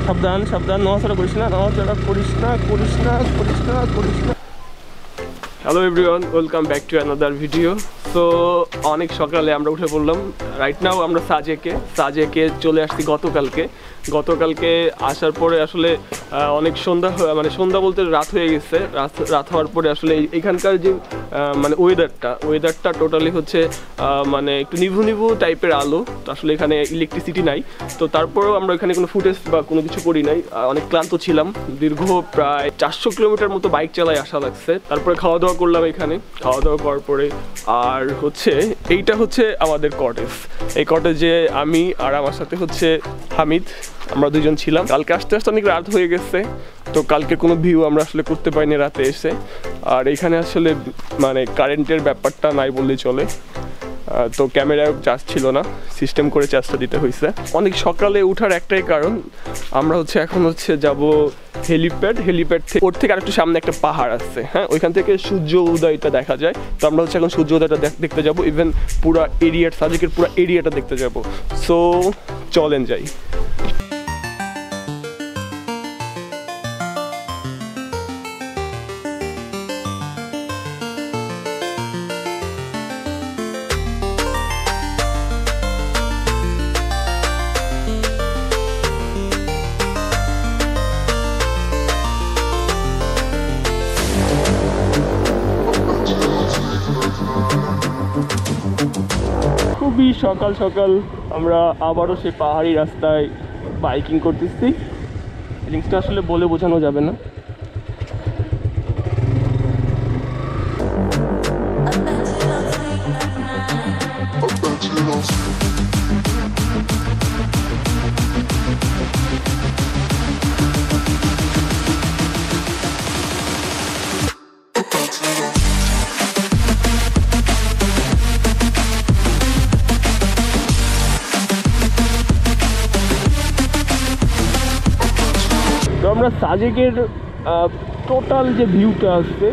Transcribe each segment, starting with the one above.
সাবধান সাবধান, নড়াচড়া করিস না, নড়াচড়া করিস না, করিস না, করিস না, করিস না। Hello everyone, welcome back to another video. So অনেক সকালে আমরা উঠে পড়লাম। রাইট নাও আমরা সাজেকে চলে আসছি গতকালকে আসার পরে আসলে অনেক সন্ধ্যা বলতে রাত হয়ে গেছে। রাত হওয়ার পরে আসলে এখানকার যে মানে ওয়েদারটা টোটালি হচ্ছে মানে একটু নিভু টাইপের আলো। তো আসলে এখানে ইলেকট্রিসিটি নাই, তো তারপরেও আমরা এখানে কোনো ফুটেজ বা কোনো কিছু করি নাই। অনেক ক্লান্ত ছিলাম, দীর্ঘ প্রায় 400 কিলোমিটার মতো বাইক চালায় আসা লাগছে। তারপরে খাওয়া দাওয়া করলাম এখানে, খাওয়া দাওয়া করার পরে আর হচ্ছে এইটা হচ্ছে আমাদের কটেজ। এই কটেজে আমি আর আমার সাথে হচ্ছে হামিদ, আমরা দুজন ছিলাম। কালকে আসতে অনেক রাত হয়ে গেছে, তো কালকে কোনো ভিউ আমরা আসলে করতে পারিনি রাতে এসে। আর এখানে আসলে মানে কারেন্টের ব্যাপারটা নাই বললেই চলে, তো ক্যামেরায় চার্জ ছিল না, সিস্টেম করে চার্জটা দিতে হয়েছে। অনেক সকালে উঠার একটাই কারণ, আমরা হচ্ছে এখন হচ্ছে যাব হেলিপ্যাড থেকে, ওর থেকে আরেকটু সামনে একটা পাহাড় আছে, হ্যাঁ, ওইখান থেকে সূর্য উদয়টা দেখা যায়। তো আমরা হচ্ছে এখন সূর্য উদয়টা দেখতে যাব, ইভেন পুরো সাজেকের পুরো এরিয়াটা দেখতে যাব। সো চলেন যাই। খুবই সকাল সকাল আমরা আবারও সেই পাহাড়ি রাস্তায় বাইকিং করতেছি। জিনিসটা আসলে বলে বোঝানো যাবে না। তো আমরা সাজেকের টোটাল যে ভিউটা আসছে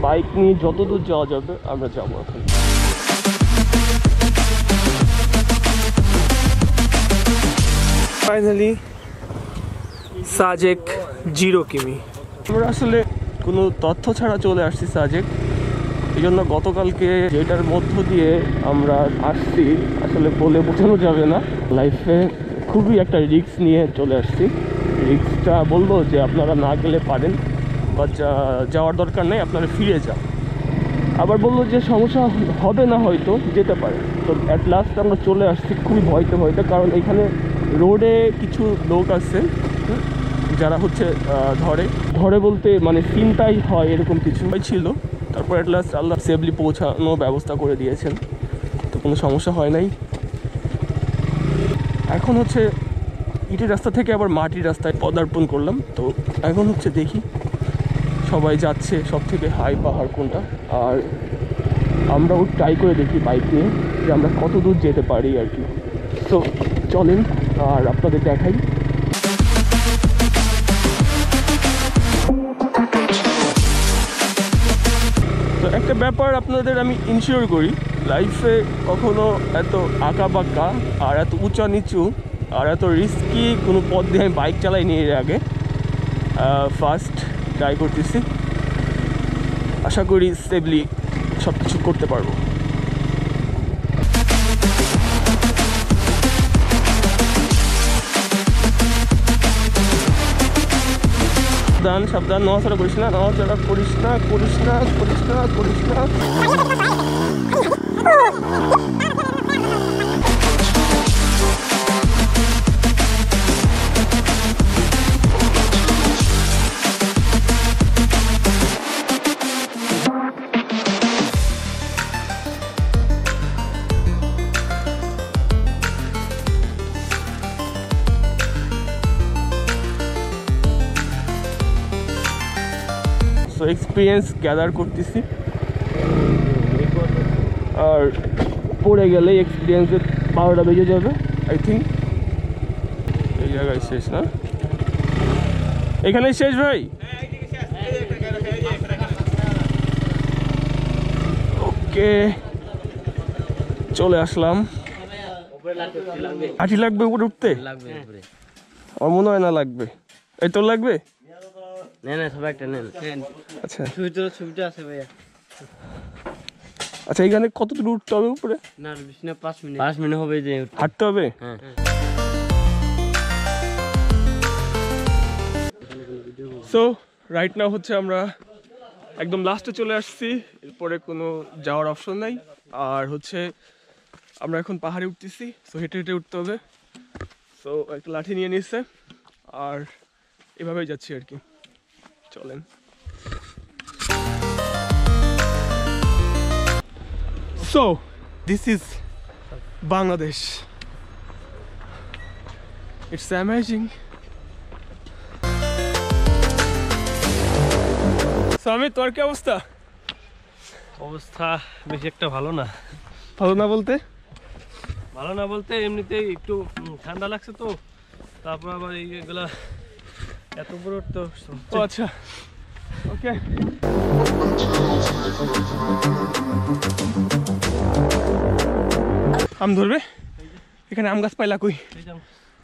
বাইক নিয়ে যতদূর যাওয়া যাবে আমরা যাবো এখন। ফাইনালি সাজেক 0 কিমি। আমরা আসলে কোনো তথ্য ছাড়া চলে আসছি সাজেক, এই জন্য গতকালকে যেটার মধ্য দিয়ে আমরা আসছি আসলে বলে বোঝানো যাবে না। লাইফে খুবই একটা রিস্ক নিয়ে চলে আসছি। রিস্কটা বলবো যে আপনারা না গেলে পারেন, বা যাওয়ার দরকার নেই, আপনারা ফিরে যান। আবার বললো যে সমস্যা হবে না, হয়তো যেতে পারে। তো অ্যাট লাস্ট আমরা চলে আসছি খুবই ভয়তে, কারণ এখানে রোডে কিছু লোক আছে যারা হচ্ছে ধরে বলতে মানে চিন্তাই হয় এরকম কিছু ছিল। তারপর অ্যাট লাস্ট আল্লাহ সেফলি পৌঁছানোর ব্যবস্থা করে দিয়েছেন, তো কোনো সমস্যা হয় নাই। এখন হচ্ছে ইটের রাস্তা থেকে আবার মাটির রাস্তায় পদার্পণ করলাম। তো এখন হচ্ছে দেখি সবাই যাচ্ছে সব থেকে হাই পাহাড় কোনটা, আর আমরাও ট্রাই করে দেখি বাইক নিয়ে যে আমরা কত দূর যেতে পারি আর কি। তো চলেন আর আপনাদের দেখাই। তো একটা ব্যাপার আপনাদের আমি ইনশিওর করি, লাইফে কখনো এত আঁকা বাঁকা আর এত উঁচা নিচু আর এত রিস্কি কোনো পথ দিয়ে আমি বাইক চালাইনি এর আগে। ফার্স্ট ট্রাই করতেছি, আশা করি সেফলি সব কিছু করতে পারবো। সাবধান, নড়াচড়া করিস না, নড়াচড়া করিস না, করিস না, করিস না, করিস না। এক্সপিরিয়েন্স গ্যাদার করতেছি, আর পড়ে গেলে এক্সপিরিয়েন্সের 12টা বেজে যাবে আই থিঙ্ক। এই জায়গায় শেষ না, এখানেই শেষ ভাই। ওকে চলে আসলাম। আঠি লাগবে উপরে উঠতে? আমার মনে হয় না লাগবে। এই তোর লাগবে? নেন সবাই একটা নেন। আচ্ছা ছবিটা আছে ভাইয়া। আচ্ছা এখানে কতটুকু উঠতে হবে উপরে? না বেশি না 5 মিনিট। 5 মিনিট হবে যে হাঁটতে হবে। হ্যাঁ সো রাইট নাও হচ্ছে আমরা একদম লাস্টে চলে আসছি, এরপরে কোনো যাওয়ার অপশন নাই। আর হচ্ছে আমরা এখন পাহাড়ে উঠতেছি, সো হেঁটে হেঁটে উঠতে হবে। সো একটা লাঠি নিয়ে নিচ্ছে আর এভাবেই যাচ্ছি আর কি। চলেন। So this is Bangladesh, it's amazing. আমি তোর কি অবস্থা? অবস্থা বেশি একটা ভালো না। ভালো না বলতে? ভালো না বলতে এমনিতেই একটু ঠান্ডা লাগছে তো, তারপর আবার এইগুলা এত বড় তো। ও আচ্ছা, ওকে। আম ধরবে? এখানে আম গাছ পাইলা কই?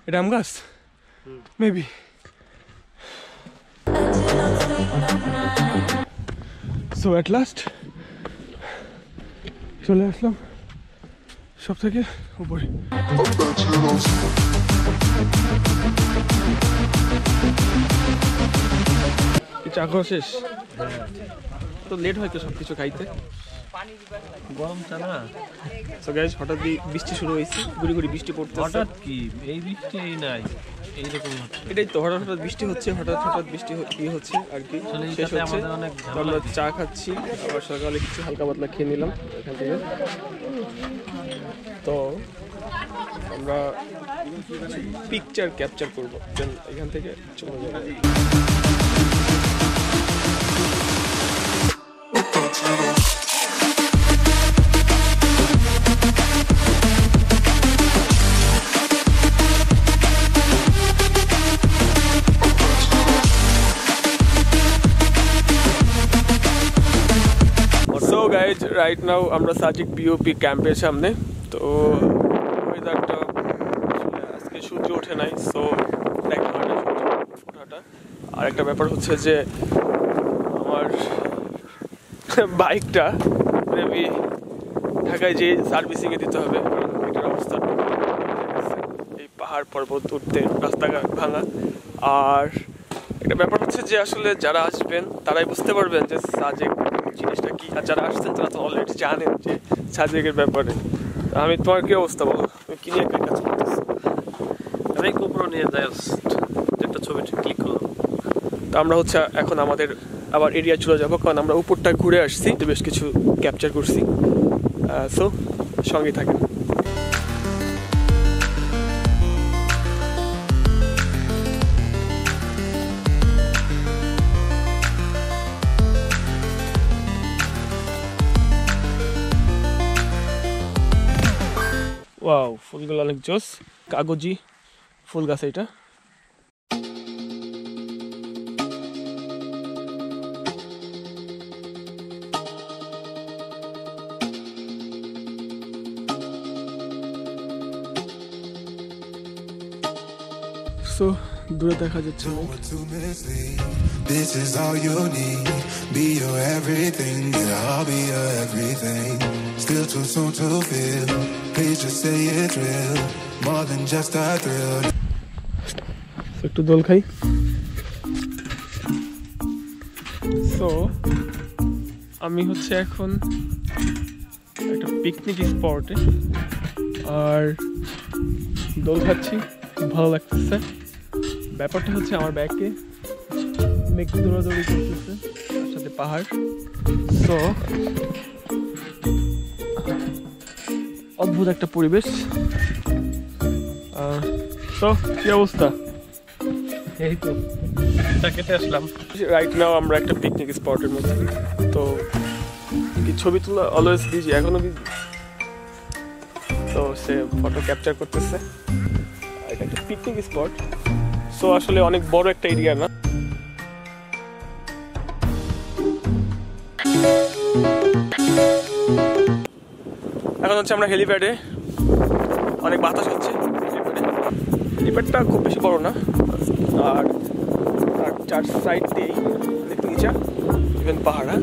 এটা আম গাছ মেবি। সো অ্যাট লাস্ট চলে আসলাম সব থেকে উপরে। চা খাওয়া শেষ? তো লেট হয়তো সবকিছু খাইতে, গরম চা না। সো গাইস হঠাৎ বৃষ্টি শুরু হয়েছে, গুড়ি গুড়ি বৃষ্টি পড়তেছে। হঠাৎ কি এই বৃষ্টি এই নাই, এইরকম হচ্ছে। এটাই তো, হঠাৎ হঠাৎ বৃষ্টি হচ্ছে, হঠাৎ হঠাৎ বৃষ্টি ইয়ে হচ্ছে আর কি, শেষ হচ্ছে। তো আমরা চা খাচ্ছি, আবার সকালে কিছু হালকা পাতলা খেয়ে নিলাম এখান থেকে। তো আমরা পিকচার ক্যাপচার করবো, দেন এখান থেকে চলে যাবো। সো গাইজ রাইট নাও আমরা সাজিক বিওপি ক্যাম্পের সামনে। তো ওয়েদারটা আজকে সূর্য ওঠে নাই, সো দেখা হয় না সূর্য ওঠাটা। আর একটা ব্যাপার হচ্ছে যে আমার বাইকটা মেবি ঢাকায় যে সার্ভিসিংয়ে দিতে হবে, কারণ এটার অবস্থা এই পাহাড় পর্বত উঠতে রাস্তাঘাট ভাঙা। আর একটা ব্যাপার হচ্ছে যে আসলে যারা আসবেন তারাই বুঝতে পারবেন যে সাজেক জিনিসটা কি, আর যারা আসছেন তারা তো অলরেডি জানেন যে সাজেকের ব্যাপারে। আমি তোমার কি অবস্থা বলো, তুমি কি নিয়ে কাজ করতেছো? আমি গোপ্রো নিয়ে যাই, একটা ছবি ক্লিক করলাম। তো আমরা হচ্ছে এখন আমাদের আবার এরিয়া চলে যাবো, কারণ আমরা উপরটা ঘুরে আসছি, তো বেশ কিছু ক্যাপচার করছি। সো সঙ্গে থাকেন। ওয়াও, ফুলগুলো অনেক জোস, কাগজি ফুল গাছ এটা। সো দূরে দেখা যাচ্ছে This is all you need. Be your everything, yeah, I'll be your everything. Still too soon to feel. Please just say it's real. More than just a thrill. একটু দোল খাই। সো আমি হচ্ছে এখন একটা পিকনিক স্পটে, আর দোল খাচ্ছি, খুব ভালো লাগতেছে। ব্যাপারটা হচ্ছে আমার ব্যাগে মেঘ দৌড়াদৌড়ি করতেছে, তার সাথে পাহাড়। সো অদ্ভুত একটা পরিবেশ। তো কি অবস্থা? এই তো কেটে আসলাম। রাইট নাও আমরা একটা পিকনিক স্পটের মধ্যে। তো কি ছবি তোলা অলওয়েজ বিজি, এখনো বিজি। তো সে ফটো ক্যাপচার করতেছে। এটা একটা পিকনিক স্পট, সো আসলে অনেক বড় একটা এরিয়া না। এখন হচ্ছে আমরা হেলিপ্যাডে, অনেক বাতাস হচ্ছে। হেলিপ্যাডটা খুব বেশি বড় না, আর তার 4 সাইড দিয়েই অনেক নিচা, ইভেন পাহাড়া।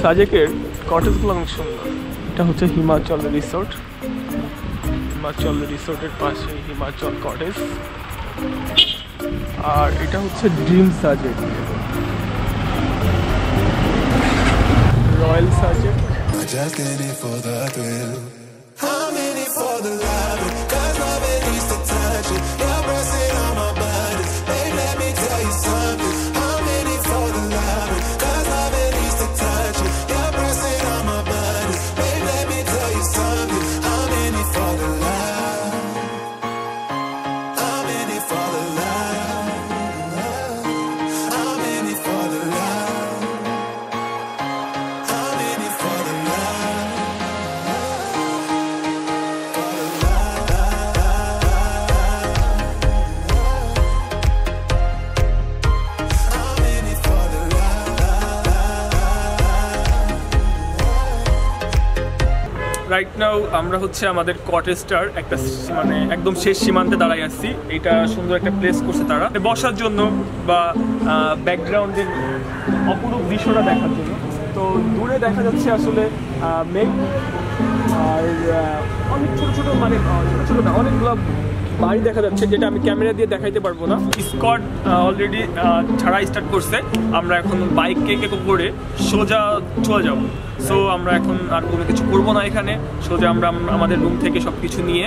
সাজেকের কটেজগুলো অনেক সুন্দর। এটা হচ্ছে হিমাচল রিসোর্ট, হিমাচল রিসোর্টের পাশে হিমাচল কটেজ। আর এটা হচ্ছে dream Sajek, royal Sajek. Just in it for the thrill. I'm in it for the love, 'cause love it needs to touch it. You're pressing on my body. Babe, let me tell you something. I'm in it for the love, 'cause love it needs to touch it. You're pressing on my body. Babe, let me tell you something. I'm in it for the love. I'm in it for the love. I'm in it for the love. I'm in it for the love. Right now আমরা হচ্ছে আমাদের কটেজটার একটা মানে একদম শেষ সীমান্তে দাঁড়াই আসছি। এটা সুন্দর একটা প্লেস করছে তারা বসার জন্য বা ব্যাকগ্রাউন্ডের অপরূপ দৃশ্যটা দেখার জন্য। তো দূরে দেখা যাচ্ছে আসলে মেঘ, আর অনেক ছোট ছোট মানে ছোট ছোট না, অনেকগুলো বাড়ি দেখা যাচ্ছে, যেটা আমি ক্যামেরা দিয়ে দেখাইতে পারবো না। স্কট অলরেডি ছাড়া স্টার্ট করছে। আমরা এখন বাইককে করে সোজা চলে যাবো। সো আমরা এখন আর কোনো কিছু করবো না এখানে, সোজা আমরা আমাদের রুম থেকে সব কিছু নিয়ে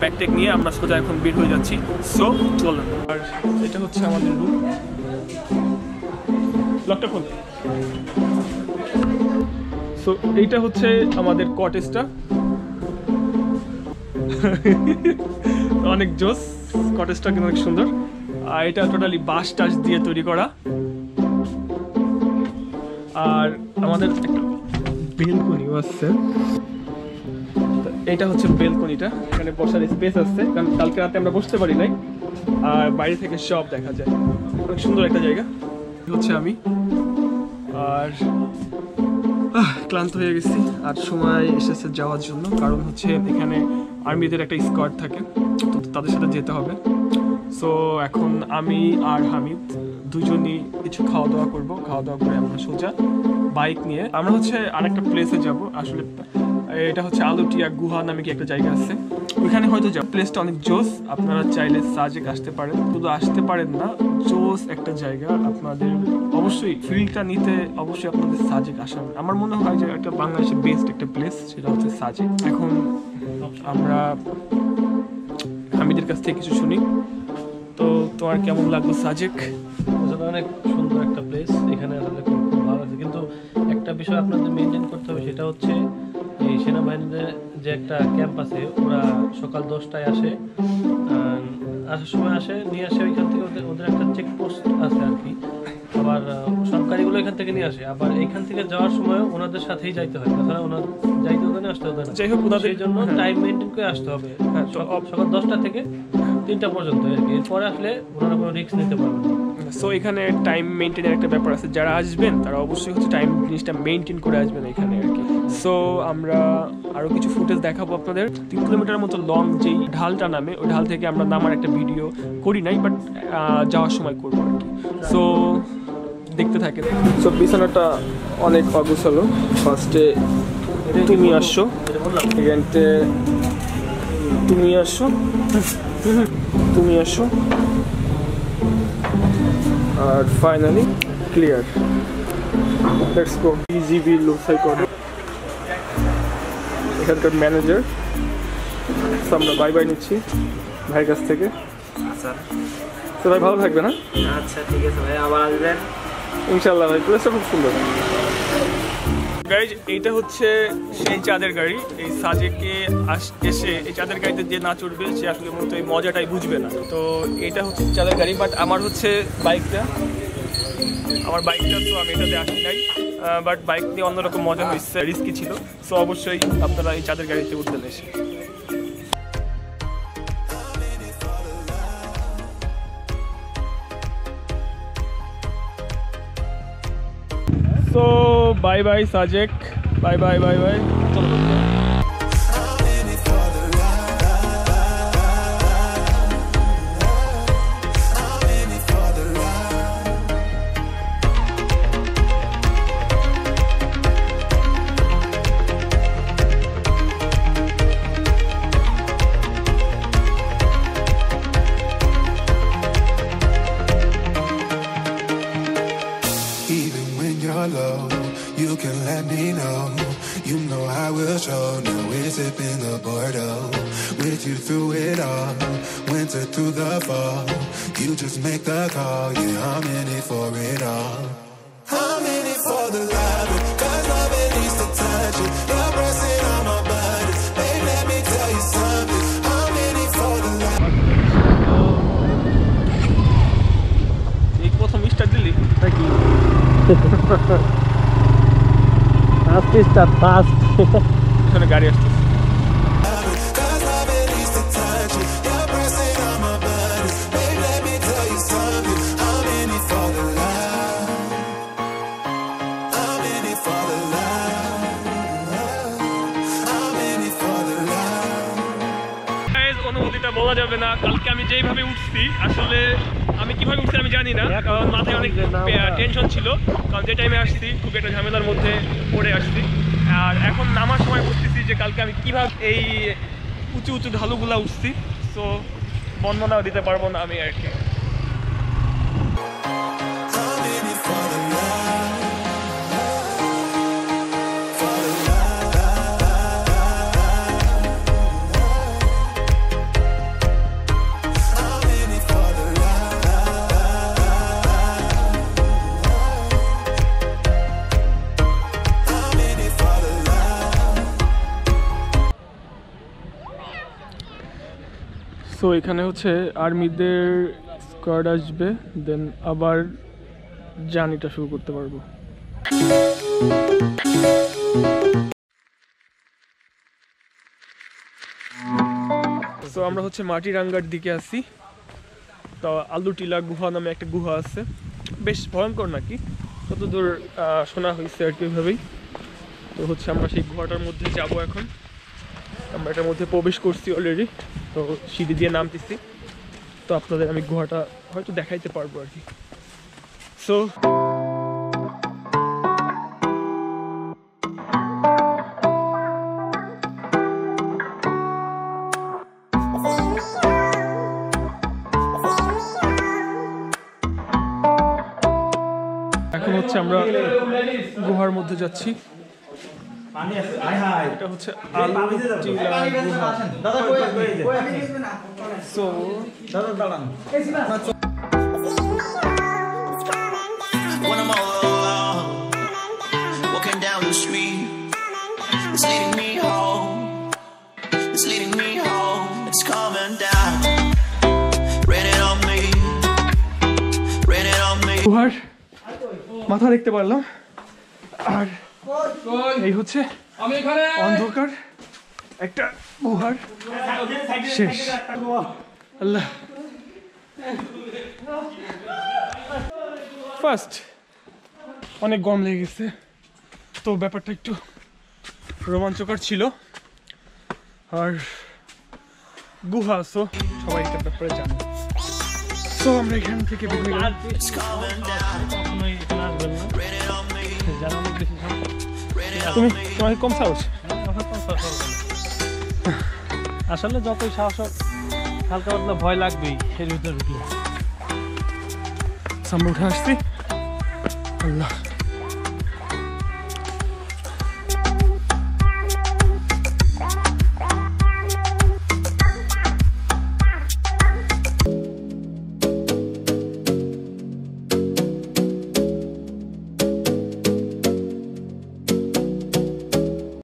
ব্যাকটেক নিয়ে আমরা সোজা এখন বের হয়ে যাচ্ছি। সো চলুন। আর এটা হচ্ছে আমাদের রুম, লকটা খোল। সো এইটা হচ্ছে আমাদের কটেজটা, অনেক জোস কটেজটা, কিন্তু অনেক সুন্দর। আর এটা টোটালি বাঁশ টাস দিয়ে তৈরি করা। আর আমাদের একটা বেলকনিও আছে, এটা হচ্ছে বেলকনিটা, এখানে বসার স্পেস আছে, কারণ কালকে রাতে আমরা বসতে পারি নাই। আর বাইরে থেকে সব দেখা যায়, অনেক সুন্দর একটা জায়গা। হচ্ছে আমি আর ক্লান্ত হয়ে গেছি, আর সময় এসেছে যাওয়ার জন্য, কারণ হচ্ছে এখানে আর্মিদের একটা স্কোয়াড থাকে, তো তাদের সাথে যেতে হবে। সো এখন আমি আর হামিদ দুজনই কিছু খাওয়া দাওয়া করবো, খাওয়া দাওয়া করে আমরা সোজা বাইক নিয়ে আমরা হচ্ছে আরেকটা প্লেসে যাব। আসলে এটা হচ্ছে আলুটিয়া গুহা নামে কি একটা জায়গা আছে, ওইখানে হয়তো যাব। প্লেসটা অনেক জোস, আপনারা চাইলে সাজেক আসতে পারেন, শুধু আসতে পারেন না, জোস একটা জায়গা। আপনাদের অবশ্যই ফিলটা নিতে অবশ্যই আপনাদের সাজেক আসা, আমার মনে হয় যে একটা বাংলাদেশের বেস্ট একটা প্লেস, সেটা হচ্ছে সাজেক। এখন আমরা হামিদের কাছ থেকে কিছু শুনি। তো তোমার কেমন লাগলো সাজেক? অনেক সুন্দর একটা প্লেস, এখানে আসলে খুব ভালো আছে। কিন্তু একটা বিষয় আপনাদের মেনটেন করতে হবে, সেটা হচ্ছে এই সেনাবাহিনীদের যে একটা ক্যাম্প আছে, ওরা সকাল 10টায় আসে, আসার সময় আসে নিয়ে আসে ওইখান থেকে, ওদের একটা চেকপোস্ট আছে আর কি। আবার সব গাড়িগুলো এখান থেকে নিয়ে আসে, আবার এইখান থেকে যাওয়ার সময় ওনাদের সাথেই যাইতে হয়, তাছাড়া ওনার যাইতে হতো না, আসতে হতো না। যাই হোক, ওনাদের সেই জন্য টাইম মেনটেন করে আসতে হবে, সকাল 10টা থেকে 3টা পর্যন্ত আর কি। এরপরে আসলে ওনারা কোনো রিস্ক নিতে পারবে না। সো এখানে টাইম মেনটেনের একটা ব্যাপার আছে, যারা আসবেন তারা অবশ্যই হচ্ছে টাইম জিনিসটা মেনটেন করে আসবেন এখানে আর কি। সো আমরা আরও কিছু ফুটেজ দেখাবো আপনাদের। 3 কিলোমিটার মতো লং যেই ঢালটা নামে, ওই ঢাল থেকে আমরা নামার একটা ভিডিও করি নাই, বাট যাওয়ার সময় করবো আর কি। সো দেখতে থাকেন। সো বিছানাটা অনেক অগুছালো। ফার্স্টে তুমি আসছো, এখানতে তুমি আসছো, তুমি আসো, আর ফাইনালি ক্লিয়ার। Let's go. ইজিবি লোসাই করে এখানকার ম্যানেজার। আমরা বাই বাই নিচ্ছি ভাইয়ের কাছ থেকে। আচ্ছা তো ভাই ভালো থাকবে না? আচ্ছা ঠিক আছে ভাই, আবার আসবেন ইনশাল্লাহ। ভাই প্লেসটা খুব সুন্দর। গাইজ, এইটা হচ্ছে সেই চাঁদের গাড়ি। এই সাজেকে এসে এই চাঁদের গাড়িতে যে না চড়বে সে আসলে মূলত এই মজাটাই বুঝবে না। তো এটা হচ্ছে চাঁদের গাড়ি, বাট আমার হচ্ছে বাইকটা, আমার বাইকটা তো আমি এটাতে আসি নাই, বাট বাইক নিয়ে অন্যরকম মজা হয়েছে, রিস্কি ছিল। সো অবশ্যই আপনারা এই চাঁদের গাড়িতে উঠবেন এসে। So bye bye Sajek, bye bye bye bye. Even when you're low, you can let me know. You know I will show. Now we're sipping the Bordeaux. With you through it all, winter through the fall. You just make the call. Yeah, I'm in it for it all. I'm in it for the love, 'cause love it needs to touch it. You're pressing on my buttons. Babe, let me tell you something. I'm in it for the love. এই প্রথম start দিলি কি fast start fast. এখানে গাড়ি আসছে। Cause love it needs to touch it. You're pressing on my buttons. Babe, let me tell you something. I'm in it for the love. I'm in it for the love. I'm in it for the love. Guys, অনুভূতিটা বলা যাবে না। কালকে আমি যেইভাবে উঠছি, আসলে আমি কিভাবে উঠছি আমি জানি না, কারণ মাথায় অনেক টেনশন ছিল, কারণ যে টাইমে আসছি খুব একটা ঝামেলার মধ্যে পড়ে আসছি। আর এখন নামার সময় বুঝতেছি যে কালকে আমি কিভাবে এই উঁচু উঁচু ঢালুগুলা উঠছি। সো বর্ণনাও দিতে পারবো না আমি আর কি। I'm in it for the love. For the love. I'm in it for the love. I'm in it for the love. So এখানে হচ্ছে আর্মিদের স্কোয়াড আসবে, দেন আবার জার্নিটা শুরু করতে পারবো। সো আমরা হচ্ছে মাটিরাঙ্গার দিকে আছি। তো আলুটিলা গুহা নামে একটা গুহা আছে, বেশ ভয়ঙ্কর নাকি, যতদূর শোনা হয়েছে আর কি ওইভাবেই। তো হচ্ছে আমরা সেই গুহাটার মধ্যে যাব এখন। আমরা এটার মধ্যে প্রবেশ করছি অলরেডি, তো সিঁড়ি দিয়ে নামতেছি। তো আপনাদের আমি গুহাটা হয়তো দেখাইতে পারবো আর কি। সো এখন হচ্ছে আমরা গুহার মধ্যে যাচ্ছি। এটা হচ্ছে আলুটিলা গুহা। So When I'm all alone, walking down the street, it's leading me home. It's leading me home. It's coming down, raining on me, raining on me. গুহার মাথা দেখতে পারলাম, আর এই হচ্ছে অন্ধকার একটা গুহার শেষ। আল্লাহ, ফার্স্ট অনেক গরম লেগে গেছে, তো ব্যাপারটা একটু রোমাঞ্চকর ছিল। আর গুহা সো সবাই এটা ব্যাপারে জানে। তো আমরা এখান থেকে বের হয়ে গেলাম। It's coming down, কখনোই এখানে আসবেন না, raining on me, যারা অনেক বেশি তোমার কম সাহস। আসলে যতই সাহস হোক, হালকা পাতলা ভয় লাগবেই এর ভিতরে ঢুকলে। আমরা উঠে আসছি। আল্লাহ,